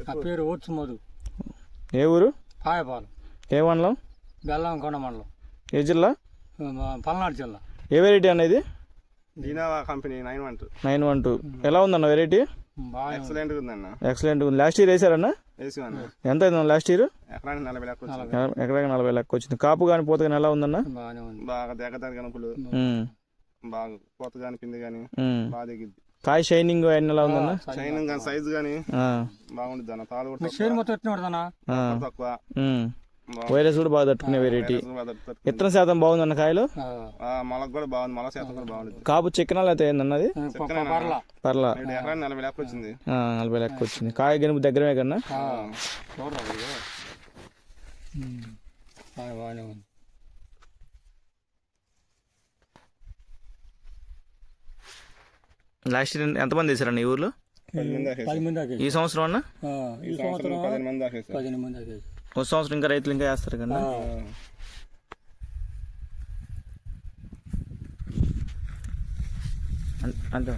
నా పేరు ఓట్స్ మధు. ఏ ఊరు? పాయపాలెం. ఏ మండలం? బెల్లంకొండ మండలం. ఏ జిల్లా? పల్నాడు జిల్లా. ఏ వెరైటీ అనేది? దీనావా కంపెనీ 912. 912 ఎలా ఉందన్న వెరైటీ? ఎక్సలెంట్ ఉందన్న. ఎక్సలెంట్ ఉంది. లాస్ట్ ఇయర్ వేసారన్నా? వేసామన్న. ఎంత అయిందన్న లాస్ట్ ఇయర్? ఎకరానికి 40 లక్ష వచ్చింది. ఎకరానికి 40 లక్ష వచ్చింది. కాపు కానీ పూత కానీ ఎలా ఉందన్న? బాగానే ఉంది. బాగా దగ్గర కనుపులు బాగా పూత కానీ పిండి కానీ బాగా దిగిద్ది. కాయ షైనింగ్ అయిన ఎలా ఉందన్న? షైనింగ్ కానీ సైజ్ కానీ బాగుంటుంది అన్న. తాలు కూడా తక్కువ. వైరస్ కూడా బాగా తట్టుకునే వెరైటీ. విత్తన శాతం బాగుందన్న కాయలు? మొలకు కూడా బాగుంది. మొల శాతం కూడా బాగుంది. కాపు చిక్కనాలు అయితే ఏందన్నది? పర్లా. ఎకరానికి 40 లక్ష వచ్చింది. 40 లక్ష వచ్చింది. కాయ గెనుపు దగ్గరమే కన్నా? బాగానే ఉంది. లాస్ట్ ఇయర్ ఎంతమంది వేసారన్న ఈ ఊర్లో? 10 మంది దాకా. ఈ సంవత్సరం అన్న? ఈ సంవత్సరం 10 మంది దాకా. 10 మంది దాకా. ఒక సంవత్సరం ఇంకా రైతులు ఇంకా వేస్తారు కన్నా? అంతే.